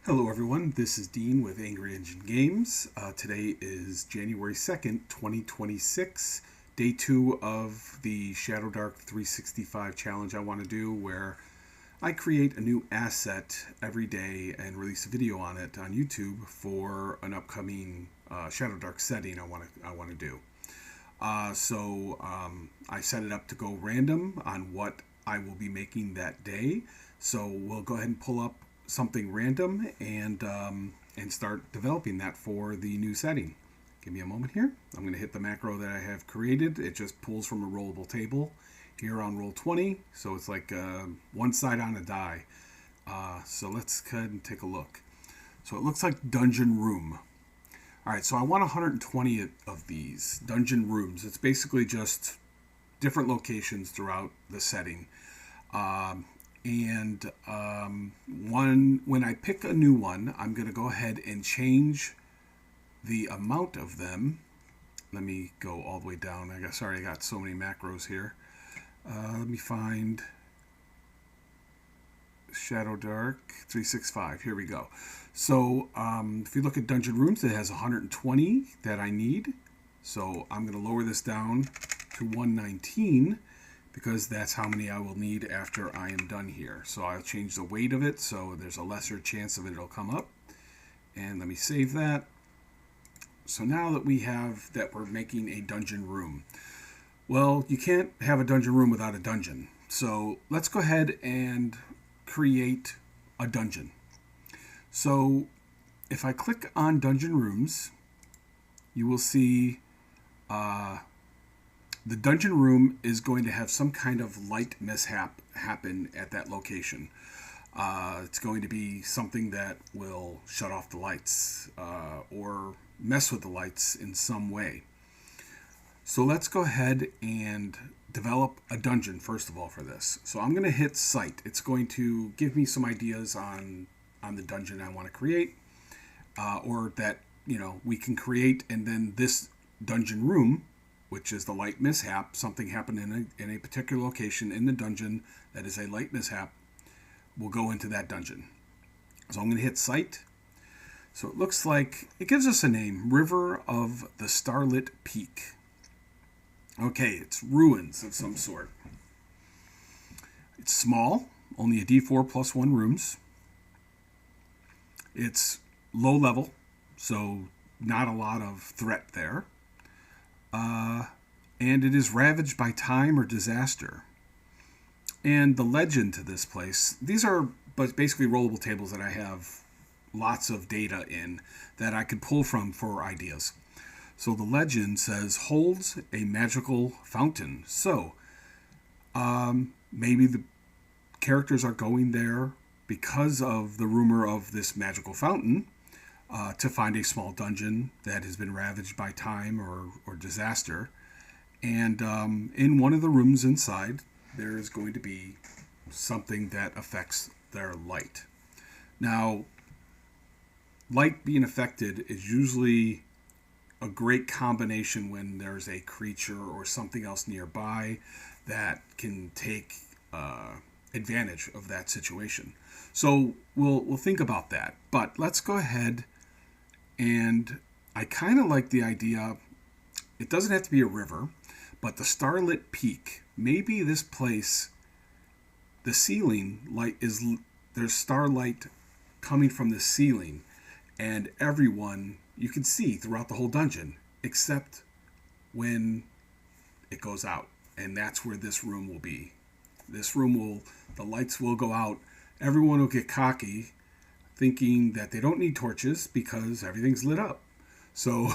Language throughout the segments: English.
Hello everyone, this is Dean with Angry Engine Games. Today is January 2nd, 2026, day 2 of the Shadowdark 365 challenge I want to do, where I create a new asset every day and release a video on it on YouTube for an upcoming Shadowdark setting I want to do. I set it up to go random on what I will be making that day. So we'll go ahead and pull up something random and start developing that for the new setting. Give me a moment here. I'm going to hit the macro that I have created. It just pulls from a rollable table here on roll 20. So it's like one side on a die. So let's go ahead and take a look. So it looks like dungeon room. All right, so I want 120 of these dungeon rooms. It's basically just different locations throughout the setting. When I pick a new one, I'm going to go ahead and change the amount of them. Let me go all the way down. I got so many macros here. Let me find Shadowdark 365. Here we go. So if you look at dungeon rooms, it has 120 that I need. So I'm going to lower this down to 119 because that's how many I will need after I am done here. So I'll change the weight of it so there's a lesser chance of it'll come up. And let me save that. So now that we have that, we're making a dungeon room. Well, you can't have a dungeon room without a dungeon. So let's go ahead and create a dungeon. So if I click on dungeon rooms, you will see the dungeon room is going to have some kind of light mishap happen at that location. It's going to be something that will shut off the lights or mess with the lights in some way. So let's go ahead and develop a dungeon first of all for this. So I'm going to hit Site. It's going to give me some ideas on the dungeon I want to create, or that we can create, and then this dungeon room, which is the light mishap, something happened in a particular location in the dungeon that is a light mishap, will go into that dungeon. So I'm going to hit Site. So it looks like it gives us a name, River of the Starlit Peak. Okay, it's ruins of some sort. It's small, only a D4 plus 1 rooms. It's low level, so not a lot of threat there. And it is ravaged by time or disaster. And the legend to this place, these are basically rollable tables that I have lots of data in that I could pull from for ideas. So the legend says, holds a magical fountain. So maybe the characters are going there because of the rumor of this magical fountain to find a small dungeon that has been ravaged by time or disaster. And in one of the rooms inside, there is going to be something that affects their light. Now, light being affected is usually a great combination when there's a creature or something else nearby that can take advantage of that situation. So we'll think about that. But let's go ahead, and I kind of like the idea. It doesn't have to be a river, but the Starlit Peak. Maybe this place, the ceiling light there's starlight coming from the ceiling, and everyone you can see throughout the whole dungeon, except when it goes out. And that's where this room will be. The lights will go out. Everyone will get cocky, thinking that they don't need torches because everything's lit up. So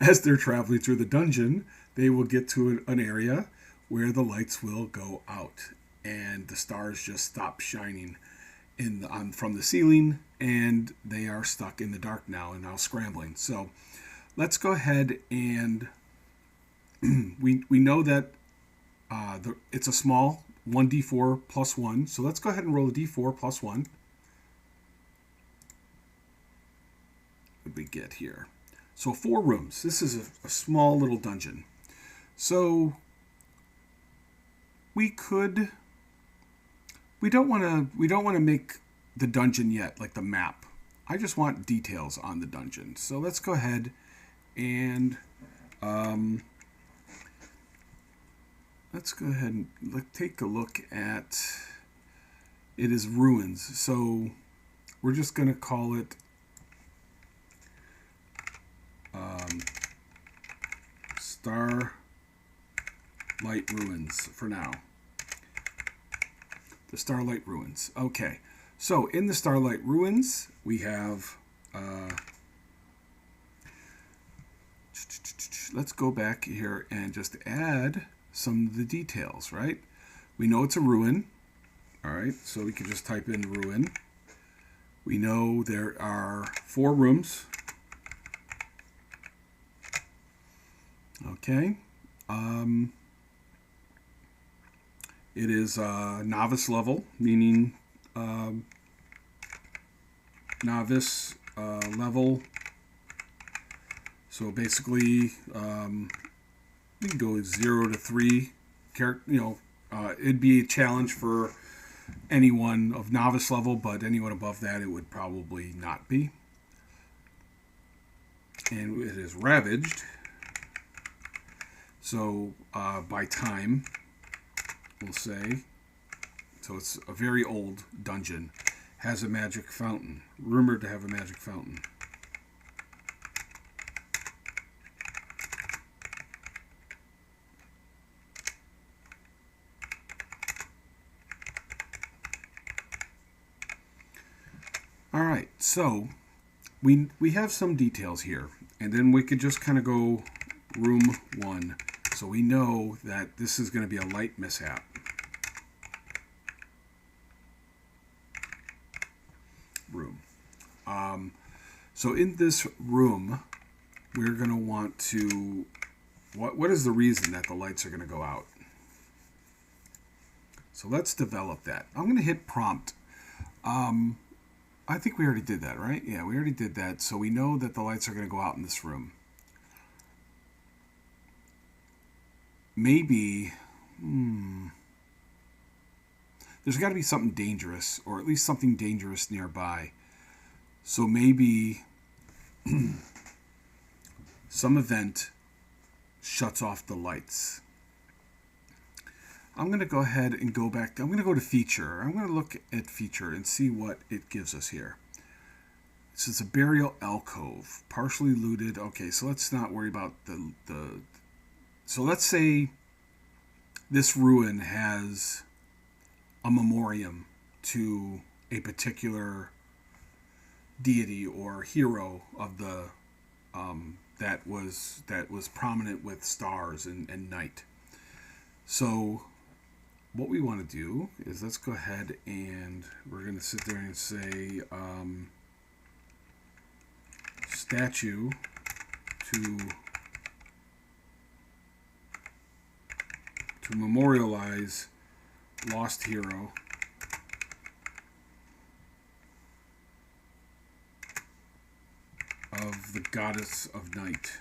as they're traveling through the dungeon, they will get to an area where the lights will go out and the stars just stop shining from the ceiling, and they are stuck in the dark now and now scrambling. So let's go ahead and we know that it's a small 1d4 plus 1. So let's go ahead and roll a d4 plus 1. What did we get here? So 4 rooms. This is a small little dungeon. So we don't want to make the dungeon yet, like the map. I just want details on the dungeon. So let's go ahead and take a look at, it is ruins. So we're just going to call it Starlight Ruins for now. The Starlight Ruins. Okay, so in the Starlight Ruins, we have, let's go back here and just add some of the details, right? We know it's a ruin, all right, so we can just type in ruin. We know there are 4 rooms. Okay. It is novice level, meaning novice level. So basically, we can go 0 to 3. It'd be a challenge for anyone of novice level, but anyone above that, it would probably not be. And it is ravaged. So by time, we'll say, so it's a very old dungeon, has a magic fountain, rumored to have a magic fountain. All right, so we have some details here, and then we could just kind of go room 1. So we know that this is going to be a light mishap. Room. So in this room, we're going to want to, what is the reason that the lights are going to go out? So let's develop that. I'm going to hit prompt. I think we already did that, right? Yeah, we already did that. So we know that the lights are going to go out in this room. Maybe, there's got to be something dangerous, or at least something dangerous nearby. So maybe some event shuts off the lights. I'm going to go ahead and go back. I'm going to go to feature. I'm going to look at feature and see what it gives us here. This is a burial alcove, partially looted. Okay, so let's not worry about the so let's say this ruin has a memoriam to a particular deity or hero of the that was prominent with stars and night. So what we want to do is let's go ahead and we're going to sit there and say statue to memorialize lost hero of the goddess of night.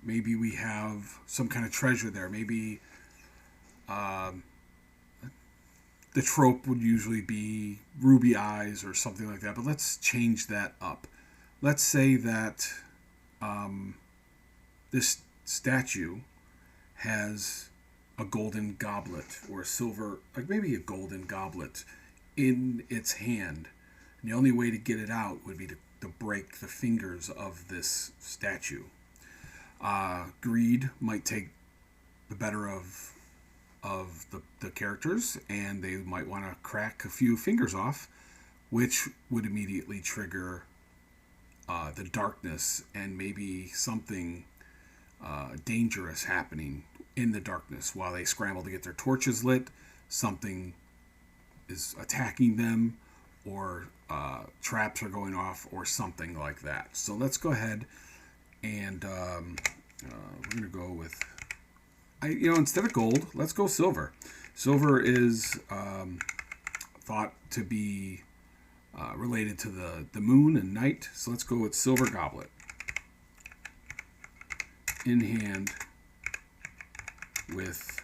Maybe we have some kind of treasure there. Maybe the trope would usually be ruby eyes or something like that, but let's change that up. Let's say that this statue has a golden goblet or a silver, like maybe a golden goblet in its hand. And the only way to get it out would be to break the fingers of this statue. Greed might take the better of the characters, and they might want to crack a few fingers off, which would immediately trigger the darkness and maybe something dangerous happening in the darkness while they scramble to get their torches lit. Something is attacking them, or traps are going off, or something like that. So let's go ahead and we're going to go with, instead of gold, let's go silver. Silver is thought to be related to the moon and night. So let's go with silver goblet. In hand with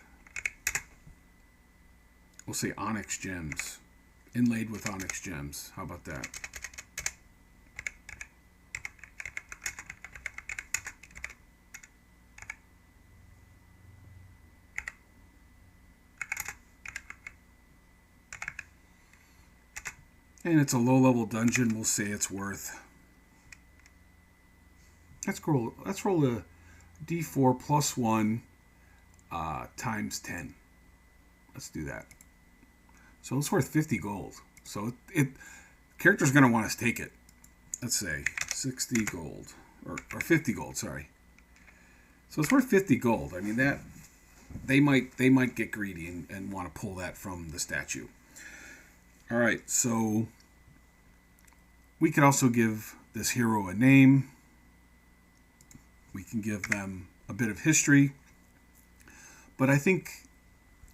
we'll say onyx gems, inlaid with onyx gems. How about that? And it's a low-level dungeon. We'll say it's worth. Let's roll a d4 plus 1 times 10. Let's do that. So it's worth 50 gold. So it character's going to want us to take it. Let's say 60 gold or 50 gold. Sorry. So it's worth 50 gold. I mean that they might get greedy and want to pull that from the statue. All right. So we could also give this hero a name. We can give them a bit of history. But I think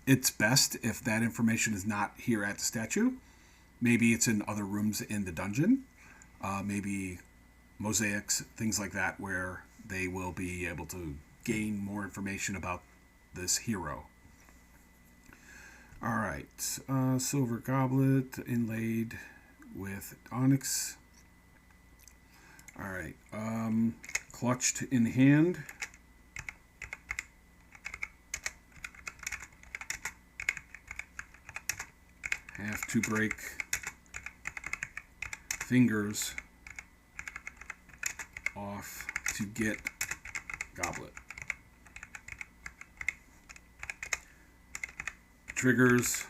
it's best if that information is not here at the statue. Maybe it's in other rooms in the dungeon. Maybe mosaics, things like that, where they will be able to gain more information about this hero. All right. Silver goblet inlaid with onyx. All right. Clutched in hand. Have to break fingers off to get goblet. Triggers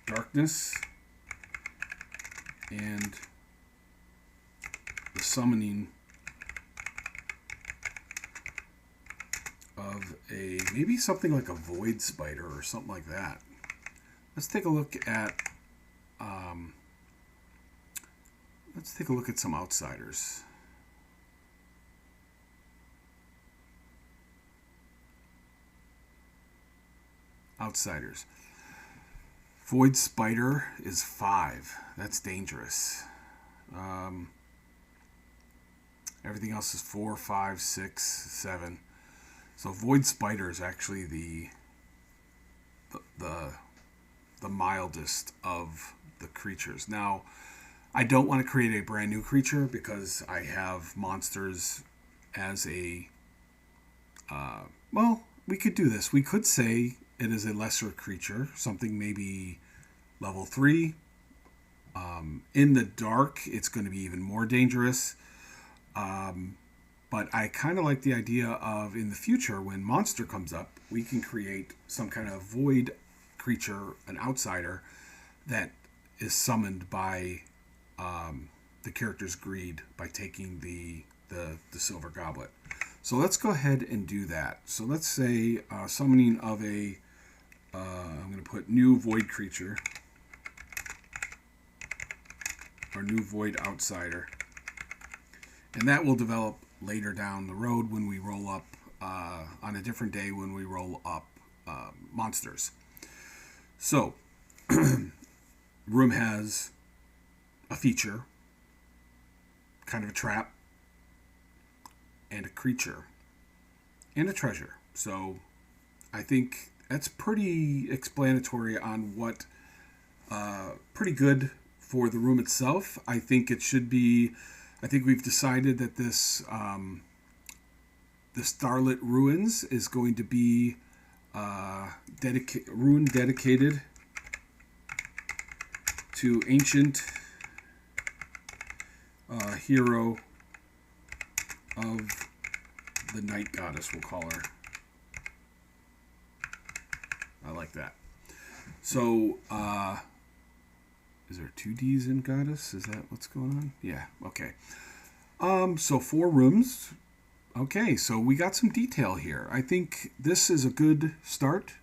darkness and the summoning of maybe something like a void spider or something like that. Let's take a look at some outsiders. Outsiders. Void spider is 5. That's dangerous. Everything else is 4, 5, 6, 7. So void spider is actually the mildest of the creatures. Now, I don't want to create a brand new creature because I have monsters as a... well, we could do this. We could say it is a lesser creature, something maybe level 3. In the dark, it's going to be even more dangerous. But I kind of like the idea of, in the future, when monster comes up, we can create some kind of void creature, an outsider, that is summoned by the character's greed by taking the silver goblet. So let's go ahead and do that. So let's say summoning of a I'm going to put new void creature or new void outsider, and that will develop later down the road when we roll up on a different day when we roll up monsters. So room has a feature, kind of a trap, and a creature, and a treasure. So I think that's pretty explanatory on what, pretty good for the room itself. I think it should be, I think we've decided that this, the Starlight Ruins is going to be ruin dedicated to ancient hero of the night goddess, we'll call her. I like that. So, is there 2 D's in goddess? Is that what's going on? Yeah, okay. So 4 rooms. Okay, so we got some detail here. I think this is a good start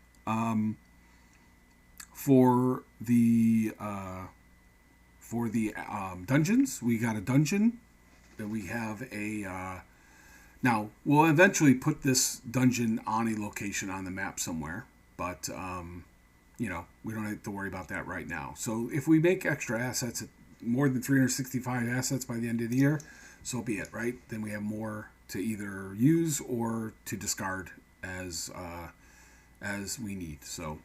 for the dungeons. We got a dungeon. Then we have a... now, we'll eventually put this dungeon on a location on the map somewhere. But, you know, we don't have to worry about that right now. So if we make extra assets, more than 365 assets by the end of the year, so be it, right? Then we have more to either use or to discard as we need. So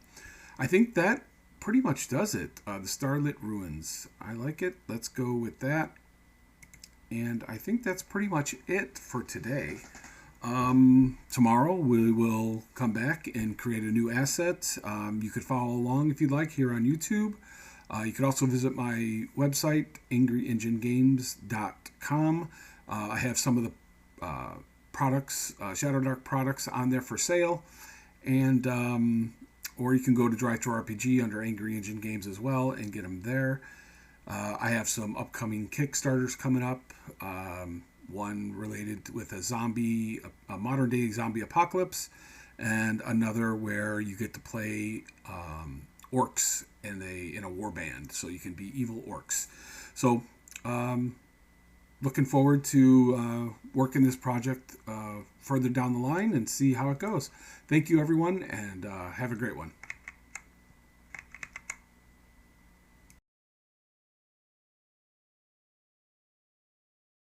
I think that pretty much does it. The Starlit Ruins. I like it. Let's go with that. And I think that's pretty much it for today. Tomorrow we will come back and create a new asset. You could follow along if you'd like here on YouTube. You could also visit my website, angryenginegames.com. I have some of the products, Shadowdark products on there for sale. And or you can go to Drive to RPG under Angry Engine Games as well and get them there. I have some upcoming Kickstarters coming up. One related with a modern day zombie apocalypse, and another where you get to play orcs in a war band, so you can be evil orcs. So, looking forward to working this project further down the line and see how it goes. Thank you, everyone, and have a great one.